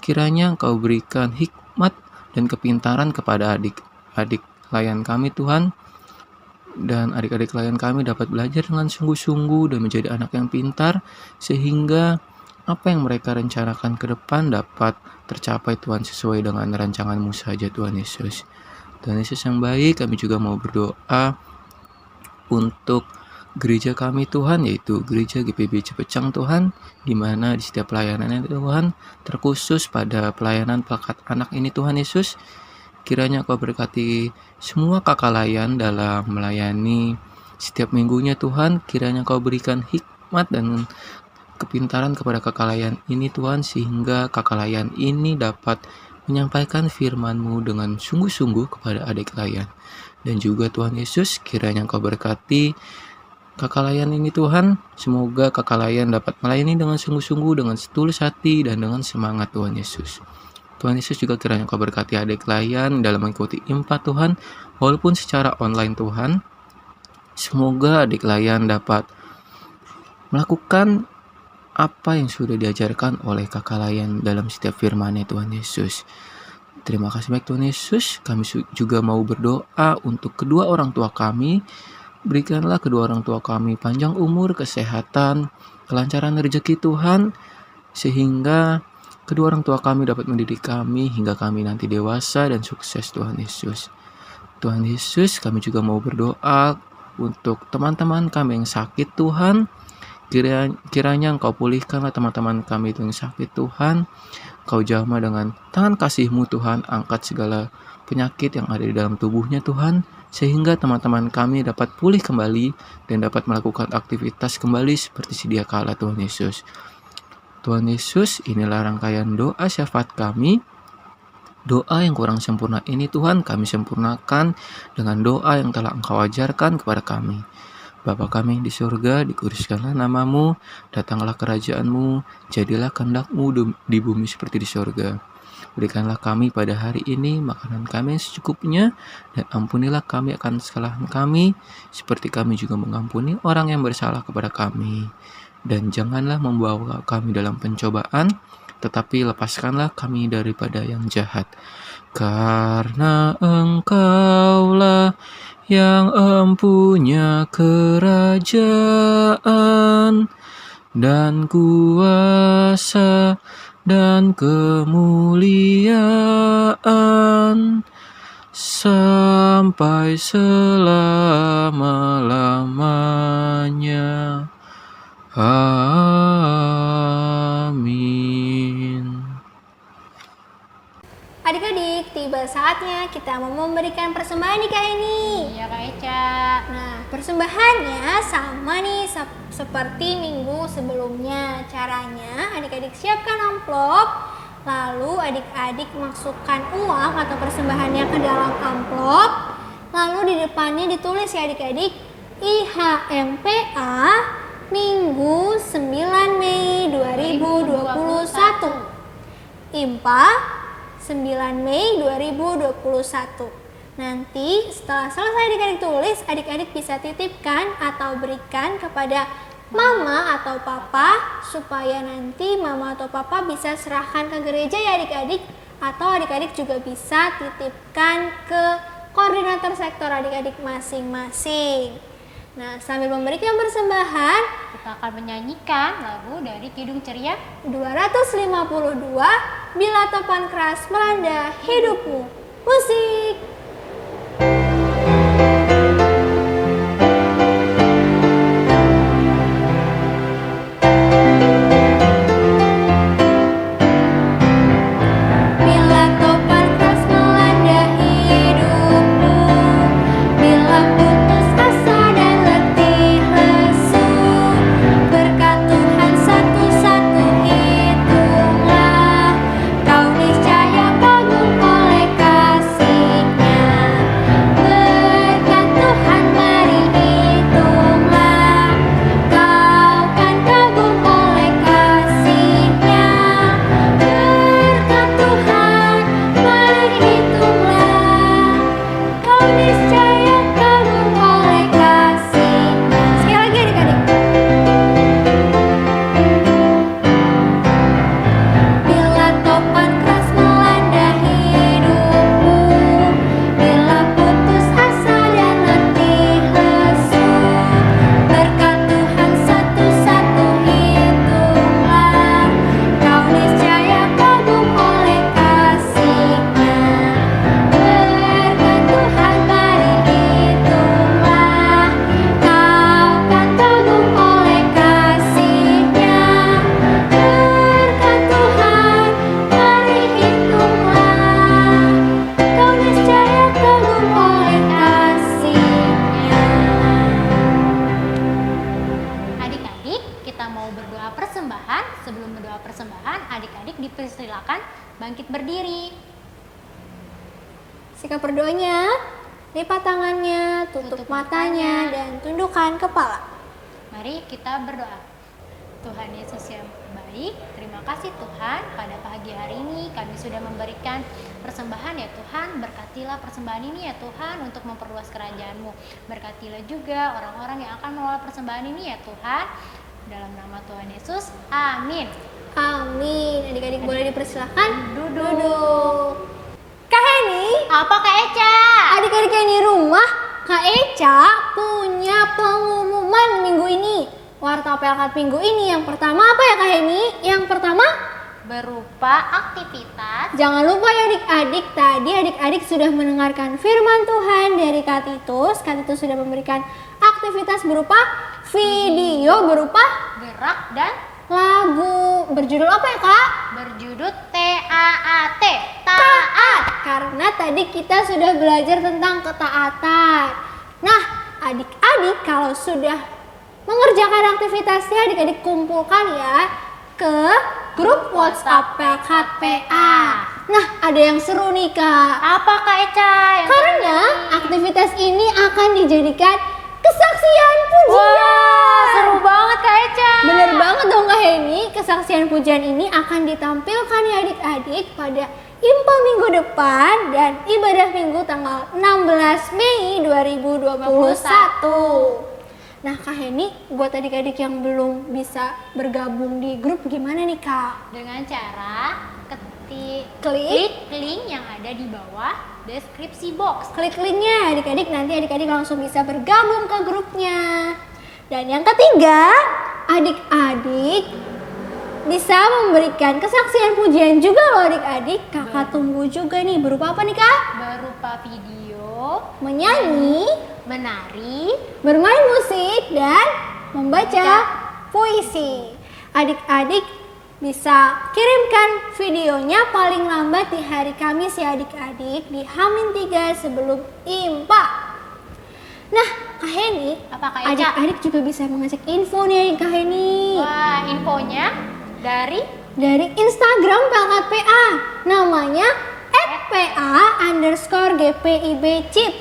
Kiranya Engkau berikan hikmat dan kepintaran kepada adik-adik klien kami Tuhan, dan adik-adik klien kami dapat belajar dengan sungguh-sungguh dan menjadi anak yang pintar, sehingga apa yang mereka rencanakan ke depan dapat tercapai Tuhan sesuai dengan rancangan-Mu saja Tuhan Yesus. Tuhan Yesus yang baik, kami juga mau berdoa untuk gereja kami Tuhan, yaitu gereja GPB Cepecang Tuhan, di mana di setiap pelayanannya Tuhan, terkhusus pada pelayanan pelekat anak ini Tuhan Yesus, kiranya Kau berkati semua kakak layan dalam melayani setiap minggunya Tuhan. Kiranya Kau berikan hikmat dan kepintaran kepada kakak layan ini Tuhan, sehingga kakak layan ini dapat menyampaikan firman-Mu dengan sungguh-sungguh kepada adik Layan. Dan juga Tuhan Yesus, kiranya Engkau berkati Kakak Layan ini Tuhan. Semoga Kakak Layan dapat melayani dengan sungguh-sungguh, dengan setulus hati, dan dengan semangat Tuhan Yesus. Tuhan Yesus juga kiranya Engkau berkati adik Layan dalam mengikuti IMPA Tuhan, walaupun secara online Tuhan. Semoga adik Layan dapat melakukan apa yang sudah diajarkan oleh Kakak Layan dalam setiap firman-Nya Tuhan Yesus. Terima kasih baik Tuhan Yesus. Kami juga mau berdoa untuk kedua orang tua kami. Berikanlah kedua orang tua kami panjang umur, kesehatan, kelancaran rezeki Tuhan, sehingga kedua orang tua kami dapat mendidik kami hingga kami nanti dewasa dan sukses Tuhan Yesus. Tuhan Yesus, kami juga mau berdoa untuk teman-teman kami yang sakit Tuhan. Kiranya Engkau pulihkanlah teman-teman kami itu yang sakit Tuhan. Kau jamah dengan tangan kasih-Mu Tuhan, angkat segala penyakit yang ada di dalam tubuhnya Tuhan, sehingga teman-teman kami dapat pulih kembali dan dapat melakukan aktivitas kembali seperti sedia kala Tuhan Yesus. Tuhan Yesus, inilah rangkaian doa syafaat kami. Doa yang kurang sempurna ini Tuhan kami sempurnakan dengan doa yang telah Engkau ajarkan kepada kami. Bapa kami yang di surga, dikuduskanlah nama-Mu, datanglah kerajaan-Mu, jadilah kehendak-Mu di bumi seperti di surga. Berikanlah kami pada hari ini makanan kami yang secukupnya, dan ampunilah kami akan kesalahan kami, seperti kami juga mengampuni orang yang bersalah kepada kami. Dan janganlah membawa kami dalam pencobaan, tetapi lepaskanlah kami daripada yang jahat. Karena Engkaulah yang empunya kerajaan dan kuasa dan kemuliaan sampai selama-lamanya. Amin. Adik-adik, tiba saatnya kita mau memberikan persembahan nih Kak ini. Iya Kak Eca. Nah, persembahannya sama nih seperti minggu sebelumnya. Caranya, adik-adik siapkan amplop, lalu adik-adik masukkan uang atau persembahannya ke dalam amplop, lalu di depannya ditulis ya adik-adik, IHMPA Minggu 9 Mei 2021. IMPA 9 Mei 2021. Nanti setelah selesai adik-adik tulis, adik-adik bisa titipkan atau berikan kepada mama atau papa, supaya nanti mama atau papa bisa serahkan ke gereja ya adik-adik, atau adik-adik juga bisa titipkan ke koordinator sektor adik-adik masing-masing. Nah, sambil memberikan persembahan, Kita akan menyanyikan lagu dari Kidung Ceria 252 Bila Topan Keras Melanda Hidupmu. Musik. Bila topan keras melanda hidupmu, bila putus asa dan letih lesu, berkat Tuhan satu-satu hitunglah, kau niscaya kagum oleh kasih-Nya. berdoanya, lipat tangannya, tutup matanya, dan tundukkan kepala. Mari kita berdoa. Tuhan Yesus yang baik, terima kasih Tuhan, pada pagi hari ini kami sudah memberikan persembahan ya Tuhan. Berkatilah persembahan ini ya Tuhan untuk memperluas kerajaan-Mu. Berkatilah juga orang-orang yang akan mengelola persembahan ini ya Tuhan. Dalam nama Tuhan Yesus, amin. Amin. Adik-adik boleh dipersilakan Duduk. Kak Heni, Apa Kak Eca? adik-adik yang di rumah, Kak Eca punya pengumuman minggu ini. Warta PLK minggu ini yang pertama apa ya Kak Heni? Yang pertama, Berupa aktivitas. jangan lupa ya adik-adik, tadi adik-adik sudah mendengarkan firman Tuhan dari Kak Titus. Kak Titus sudah memberikan aktivitas berupa video, berupa Gerak dan lagu. Berjudul apa ya Kak? berjudul TAAT. Taat. Karena tadi kita sudah belajar tentang ketaatan. Nah, adik-adik kalau sudah mengerjakan aktivitasnya, adik-adik kumpulkan ya ke grup WhatsApp PKPA. Nah, ada yang seru nih Kak. Apa Kak Eca? Yang Karena aktivitas ini akan dijadikan kesaksian pujian. Wah, seru banget Kak Eca. Bener banget dong Kak Heni, kesaksian pujian ini akan ditampilkan ya adik-adik pada Impa minggu depan dan ibadah minggu tanggal 16 Mei 2021. Nah Kak Heni, buat adik-adik yang belum bisa bergabung di grup gimana nih Kak? Dengan cara Klik link yang ada di bawah deskripsi box. klik linknya adik-adik, nanti adik-adik langsung bisa bergabung ke grupnya. Dan yang ketiga, adik-adik bisa memberikan kesaksian pujian juga loh adik-adik. Kakak tunggu juga nih, berupa apa nih Kak? Berupa video, Menyanyi, menari, bermain musik, dan membaca puisi. Adik-adik bisa kirimkan videonya paling lambat di hari Kamis ya adik-adik, di H-3 sebelum Impa. Nah Kak Heni, apa Kak Eca? adik-adik juga bisa mengecek info nih Kak Heni. Wah, infonya dari Dari Instagram PLKPA, namanya @PA_GPIBCIT.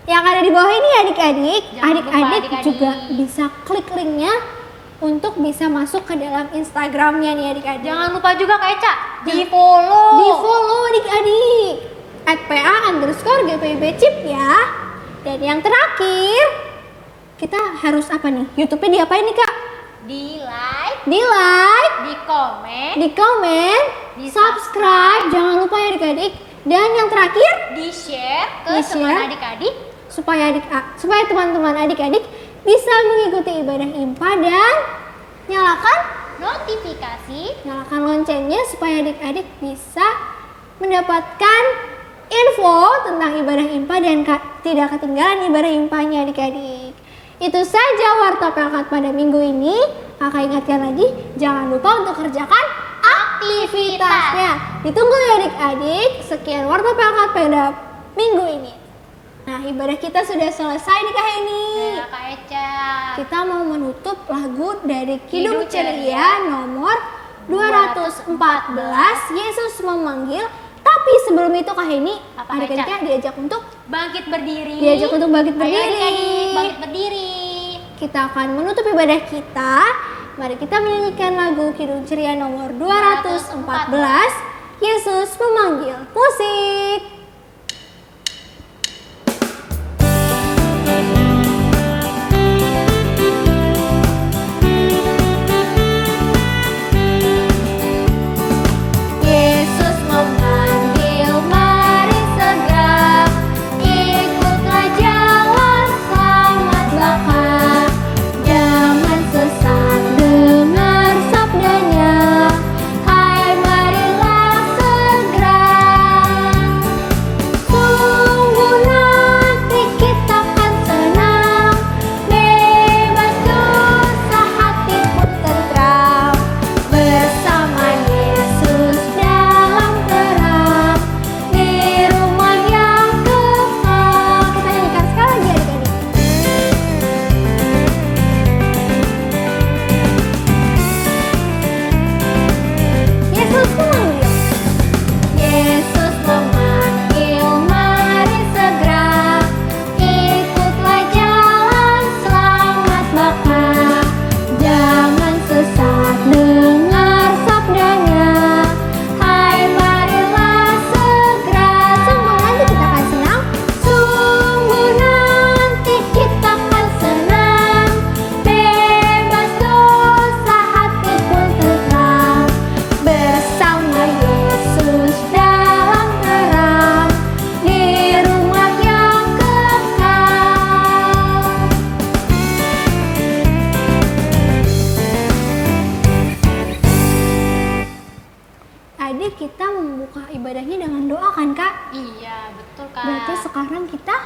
Yang ada di bawah ini adik-adik, Jangan lupa, adik-adik adik-adik. juga bisa klik linknya untuk bisa masuk ke dalam Instagramnya nih adik-adik. jangan lupa juga Kak Eca di follow. Di follow adik-adik @PA_GPIBCIT ya. Dan yang terakhir, kita harus apa nih? YouTube-nya diapain nih Kak? Di like, Di like, di komen, di komen, Di subscribe, jangan lupa ya adik-adik. Dan yang terakhir, di share ke Di-share. teman adik-adik. supaya teman-teman adik-adik bisa mengikuti ibadah Impa dan nyalakan Notifikasi loncengnya supaya adik-adik bisa mendapatkan info tentang ibadah Impa dan tidak ketinggalan ibadah Impanya adik-adik. Itu saja Warta PLK pada minggu ini. Kakak ingatkan lagi, jangan lupa untuk kerjakan aktivitasnya. Ditunggu ya adik-adik. Sekian Warta PLK pada minggu ini. Nah, ibadah kita sudah selesai nih Kak Heni. ya Kak Eca. Kita mau menutup lagu dari Kidung Kidung Ceria Ceria nomor 214, Yesus Memanggil. Tapi sebelum itu Kak Heni, Apa, adik-adiknya diajak untuk Bangkit berdiri. Diajak untuk bangkit Ayo berdiri. adik-adik, bangkit berdiri. kita akan menutup ibadah kita. Mari kita menyanyikan lagu Kidung Ceria nomor 214, Yesus Memanggil. Musik. Yesus memanggil, mari segera ikutlah jalan selamat baka. Jangan sesat, dengar sabdanya, hai marilah segera. Berarti sekarang kita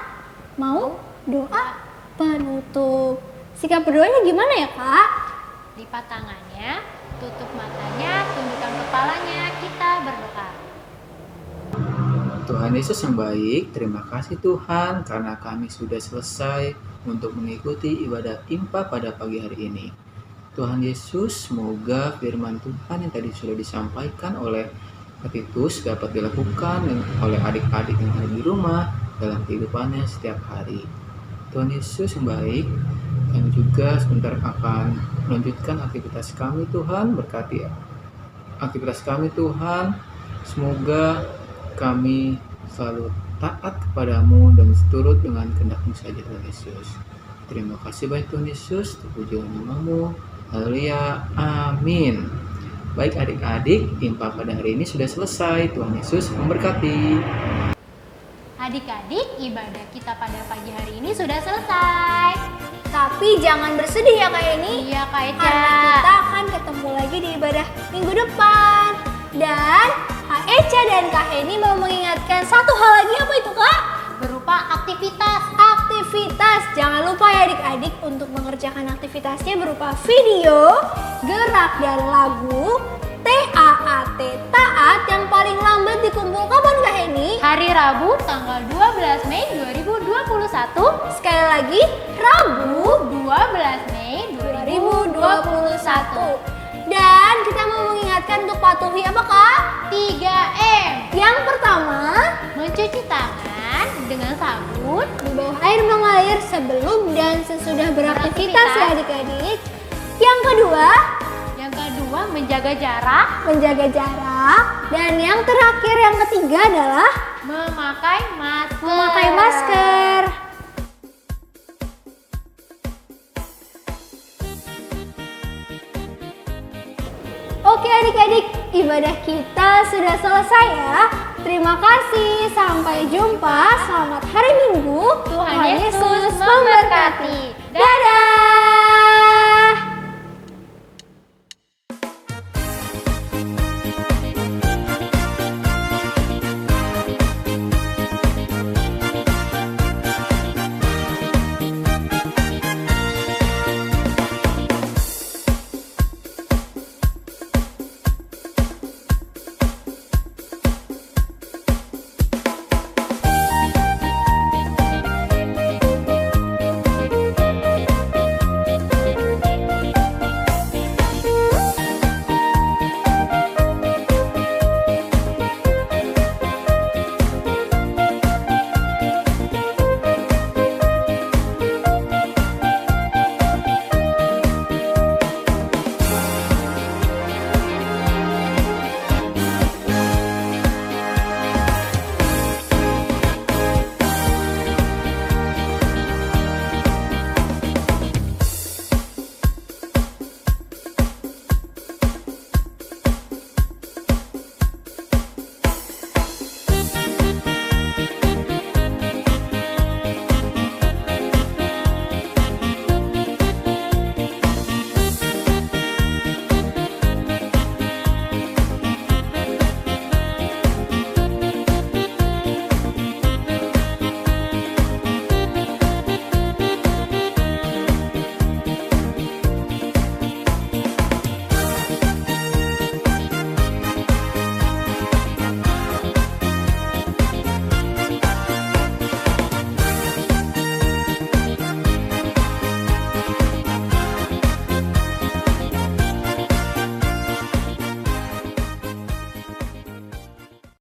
mau doa penutup. Sikap berdoanya gimana ya, Kak? Lipat tangannya, tutup matanya, tundukkan kepalanya, kita berdoa. Tuhan Yesus yang baik, terima kasih Tuhan karena kami sudah selesai untuk mengikuti ibadah IMPA pada pagi hari ini. Tuhan Yesus, semoga firman Tuhan yang tadi sudah disampaikan oleh Kak Titus dapat dilakukan oleh adik-adik yang ada di rumah dalam kehidupannya setiap hari. Tuhan Yesus yang baik, kami juga sebentar akan melanjutkan aktivitas kami Tuhan, berkati aktivitas kami Tuhan, semoga kami selalu taat kepadamu dan seturut dengan kehendak-Mu saja Tuhan Yesus. Terima kasih banyak Tuhan Yesus, terpuji nama-Mu. Haleluya, amin. Baik adik-adik, IMPA pada hari ini sudah selesai. Tuhan Yesus memberkati. Adik-adik, ibadah kita pada pagi hari ini sudah selesai. Tapi jangan bersedih ya Kak Eni. Iya Kak Eca. Karena kita akan ketemu lagi di ibadah minggu depan. Dan Kak Eca dan Kak Eni mau mengingatkan satu hal lagi, apa itu Kak? Berupa aktivitas. Aktivitas. Jangan lupa ya adik-adik untuk mengerjakan aktivitasnya berupa video, gerak dan lagu, TAAT, taat yang paling lambat dikumpul kapan Kak Eni? Hari Rabu tanggal 12 Mei 2021. Sekali lagi, Rabu 12 Mei 2021. Dan kita mau mengingatkan untuk patuhi apa Kak? 3M. Yang pertama, Mencuci tangan dengan sabun. di bawah air mengalir sebelum dan sesudah beraktivitas ya adik-adik. Yang kedua, Yang kedua, menjaga jarak. menjaga jarak. Dan yang terakhir, yang ketiga adalah Memakai masker. memakai masker. Oke adik-adik, ibadah kita sudah selesai ya. Terima kasih, sampai jumpa. Selamat hari Minggu. Tuhan Yesus memberkati. memberkati. Dadah.